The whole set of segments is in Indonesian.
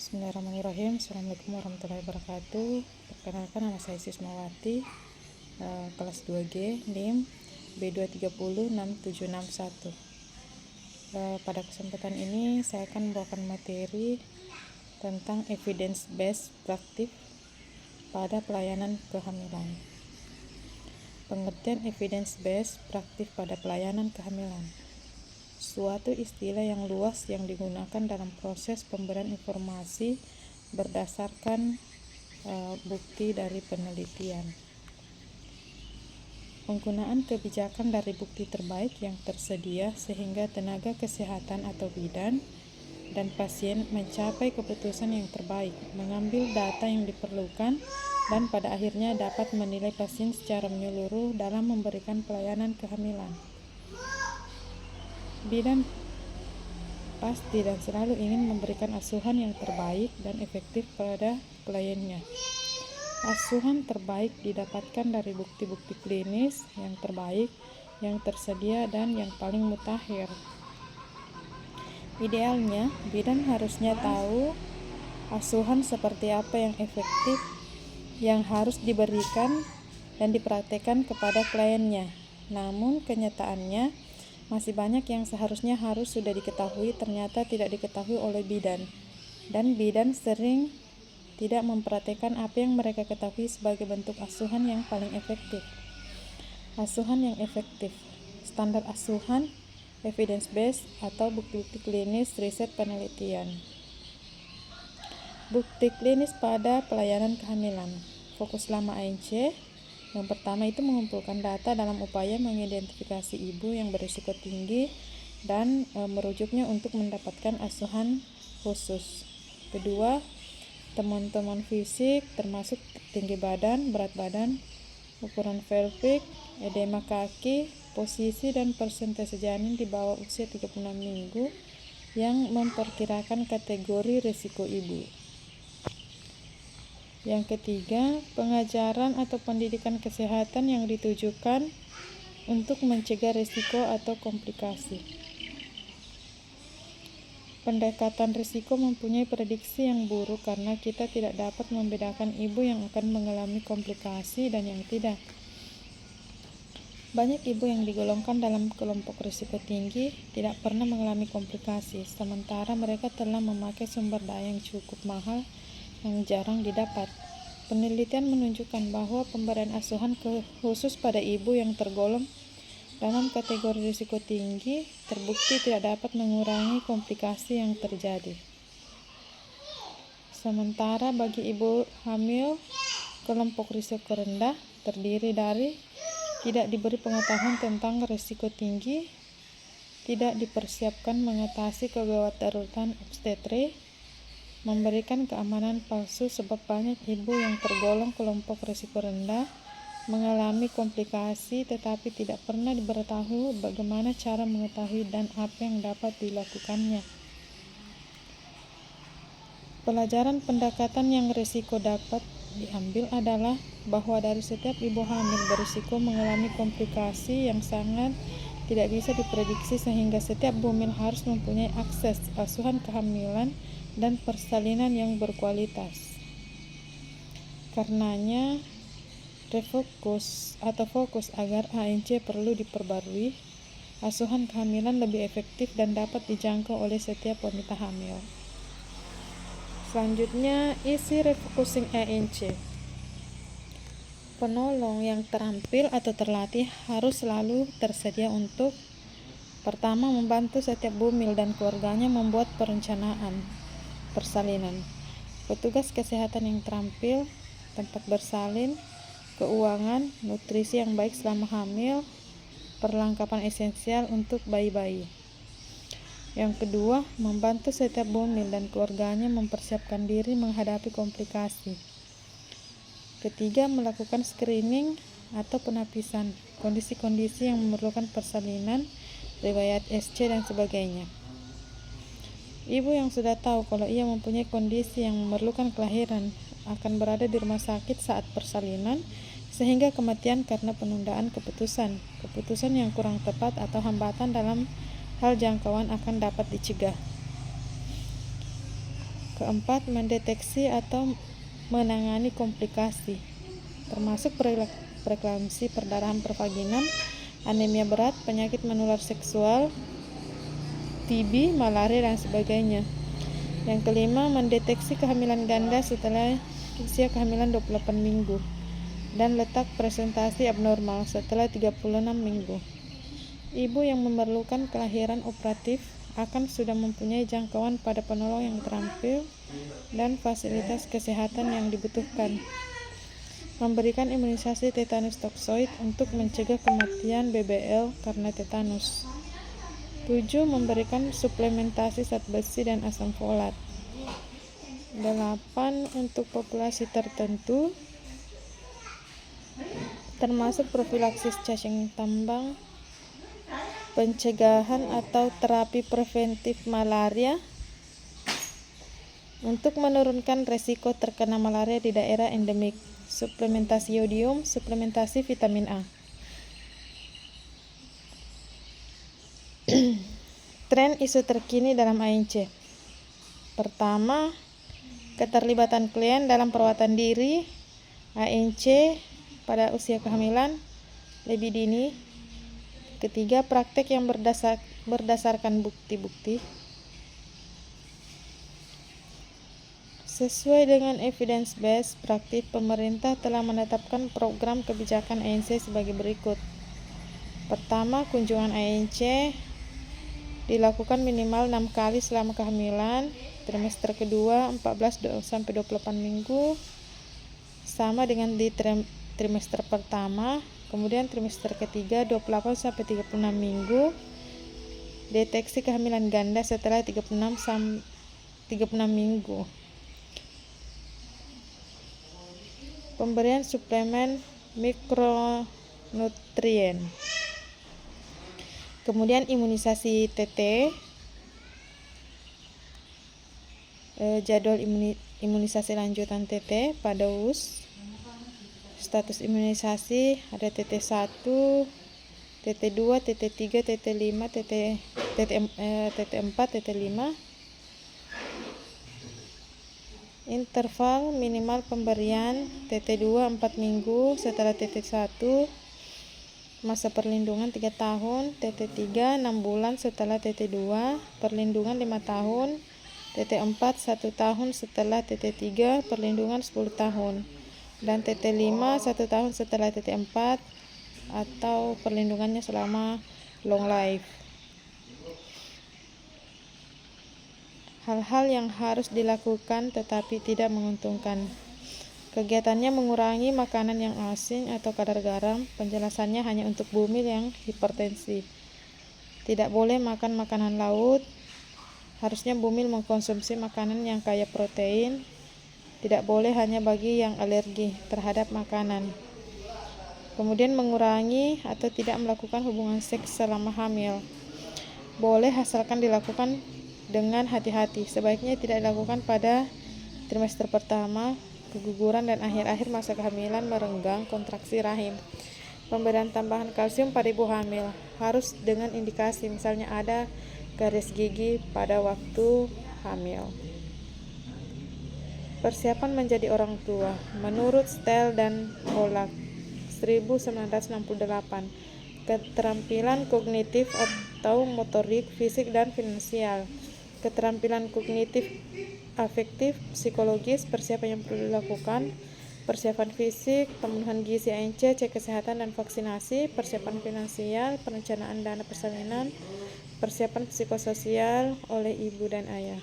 Bismillahirrahmanirrahim. Assalamualaikum warahmatullahi wabarakatuh. Perkenalkan, nama saya Sismawati, kelas 2G, NIM B230671. Pada kesempatan ini saya akan membawakan materi tentang evidence based practice pada pelayanan kehamilan. Pengertian evidence based practice pada pelayanan kehamilan: suatu istilah yang luas yang digunakan dalam proses pemberian informasi berdasarkan bukti dari penelitian. Penggunaan kebijakan dari bukti terbaik yang tersedia sehingga tenaga kesehatan atau bidan dan pasien mencapai keputusan yang terbaik, mengambil data yang diperlukan, dan pada akhirnya dapat menilai pasien secara menyeluruh dalam memberikan pelayanan kehamilan. Bidan pasti dan selalu ingin memberikan asuhan yang terbaik dan efektif pada kliennya. Asuhan terbaik didapatkan dari bukti-bukti klinis yang terbaik, yang tersedia, dan yang paling mutakhir. Idealnya, bidan harusnya tahu asuhan seperti apa yang efektif yang harus diberikan dan dipraktekkan kepada kliennya. Namun kenyataannya, masih banyak yang seharusnya harus sudah diketahui ternyata tidak diketahui oleh bidan, dan bidan sering tidak memperhatikan apa yang mereka ketahui sebagai bentuk asuhan yang paling efektif. Asuhan yang efektif, standar asuhan, evidence based atau bukti-bukti klinis riset penelitian. Bukti klinis pada pelayanan kehamilan. Fokus lama ANC. Yang pertama itu mengumpulkan data dalam upaya mengidentifikasi ibu yang berisiko tinggi dan merujuknya untuk mendapatkan asuhan khusus. Kedua, temuan-temuan fisik termasuk tinggi badan, berat badan, ukuran pelvik, edema kaki, posisi dan persentase janin di bawah usia 36 minggu yang memperkirakan kategori risiko ibu. Yang ketiga, pengajaran atau pendidikan kesehatan yang ditujukan untuk mencegah risiko atau komplikasi. Pendekatan risiko mempunyai prediksi yang buruk karena kita tidak dapat membedakan ibu yang akan mengalami komplikasi dan yang tidak. Banyak ibu yang digolongkan dalam kelompok risiko tinggi tidak pernah mengalami komplikasi, sementara mereka telah memakai sumber daya yang cukup mahal yang jarang didapat. Penelitian menunjukkan bahwa pemberian asuhan khusus pada ibu yang tergolong dalam kategori risiko tinggi terbukti tidak dapat mengurangi komplikasi yang terjadi. Sementara bagi ibu hamil, kelompok risiko rendah terdiri dari tidak diberi pengetahuan tentang risiko tinggi, tidak dipersiapkan mengatasi kegawat daruratan obstetri, memberikan keamanan palsu sebab banyak ibu yang tergolong kelompok risiko rendah mengalami komplikasi tetapi tidak pernah diberitahu bagaimana cara mengetahui dan apa yang dapat dilakukannya. Pelajaran pendekatan yang risiko dapat diambil adalah bahwa dari setiap ibu hamil berisiko mengalami komplikasi yang sangat tidak bisa diprediksi sehingga setiap bumil harus mempunyai akses asuhan kehamilan dan persalinan yang berkualitas. Karenanya, fokus agar ANC perlu diperbarui, asuhan kehamilan lebih efektif dan dapat dijangkau oleh setiap wanita hamil. Selanjutnya, isi refocusing ANC. Penolong yang terampil atau terlatih harus selalu tersedia untuk pertama, membantu setiap bumil dan keluarganya membuat perencanaan persalinan, petugas kesehatan yang terampil, tempat bersalin, keuangan, nutrisi yang baik selama hamil, perlengkapan esensial untuk bayi-bayi. Yang kedua, membantu setiap bumil dan keluarganya mempersiapkan diri menghadapi komplikasi. Ketiga, melakukan screening atau penapisan kondisi-kondisi yang memerlukan persalinan, riwayat SC dan sebagainya. Ibu yang sudah tahu kalau ia mempunyai kondisi yang memerlukan kelahiran akan berada di rumah sakit saat persalinan, sehingga kematian karena penundaan keputusan yang kurang tepat atau hambatan dalam hal jangkauan akan dapat dicegah. Keempat, mendeteksi atau menangani komplikasi, termasuk preeklamsi, perdarahan pervaginam, anemia berat, penyakit menular seksual, TB, malaria, dan sebagainya. Yang kelima, mendeteksi kehamilan ganda setelah usia kehamilan 28 minggu dan letak presentasi abnormal setelah 36 minggu. Ibu yang memerlukan kelahiran operatif akan sudah mempunyai jangkauan pada penolong yang terampil dan fasilitas kesehatan yang dibutuhkan. Memberikan imunisasi tetanus toksoid untuk mencegah kematian BBL karena tetanus. 7. Memberikan suplementasi zat besi dan asam folat. 8. Untuk populasi tertentu, termasuk profilaksis cacing tambang, pencegahan atau terapi preventif malaria, untuk menurunkan resiko terkena malaria di daerah endemik, suplementasi yodium, suplementasi vitamin A. Tren isu terkini dalam ANC. Pertama, keterlibatan klien dalam perawatan diri ANC pada usia kehamilan lebih dini. Ketiga, praktek yang berdasarkan bukti-bukti. Sesuai dengan evidence based practice, pemerintah telah menetapkan program kebijakan ANC sebagai berikut. Pertama, kunjungan ANC dilakukan minimal 6 kali selama kehamilan. Trimester kedua 14-28 minggu, sama dengan di trimester pertama. Kemudian trimester ketiga 28-36 minggu. Deteksi kehamilan ganda setelah 36 minggu. Pemberian suplemen mikronutrien. Kemudian imunisasi TT, jadwal imunisasi lanjutan TT pada US. Status imunisasi ada TT1, TT2, TT3, TT5, TT4, TT5. Interval minimal pemberian TT2 4 minggu setelah TT1. Masa perlindungan 3 tahun, TT3 6 bulan setelah TT2, perlindungan 5 tahun, TT4 1 tahun setelah TT3, perlindungan 10 tahun, dan TT5 1 tahun setelah TT4 atau perlindungannya selama long life. Hal-hal yang harus dilakukan tetapi tidak menguntungkan. Kegiatannya mengurangi makanan yang asin atau kadar garam. Penjelasannya hanya untuk bumil yang hipertensi. Tidak boleh makan makanan laut. Harusnya bumil mengkonsumsi makanan yang kaya protein. Tidak boleh hanya bagi yang alergi terhadap makanan. Kemudian mengurangi atau tidak melakukan hubungan seks selama hamil. Boleh asalkan dilakukan dengan hati-hati. Sebaiknya tidak dilakukan pada trimester pertama, keguguran, dan akhir-akhir masa kehamilan merenggang kontraksi rahim. Pemberian tambahan kalsium pada ibu hamil harus dengan indikasi, misalnya ada garis gigi pada waktu hamil. Persiapan menjadi orang tua menurut Stell dan Pollack 1968. Keterampilan kognitif atau motorik, fisik, dan finansial. Keterampilan kognitif, afektif, psikologis, persiapan yang perlu dilakukan, persiapan fisik, pemenuhan gizi ANC, cek kesehatan dan vaksinasi, persiapan finansial, perencanaan dana persalinan, persiapan psikososial oleh ibu dan ayah.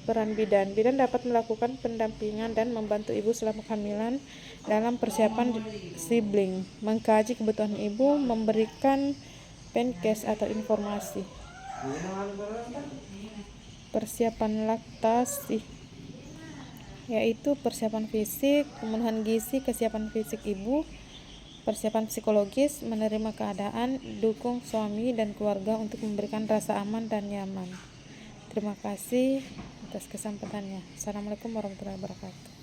Peran bidan. Bidan dapat melakukan pendampingan dan membantu ibu selama kehamilan dalam persiapan sibling, mengkaji kebutuhan ibu, memberikan penkes atau informasi. Persiapan laktasi, yaitu persiapan fisik, pemenuhan gizi, kesiapan fisik ibu, persiapan psikologis, menerima keadaan, dukung suami dan keluarga untuk memberikan rasa aman dan nyaman. Terima kasih atas kesempatannya. Assalamualaikum warahmatullahi wabarakatuh.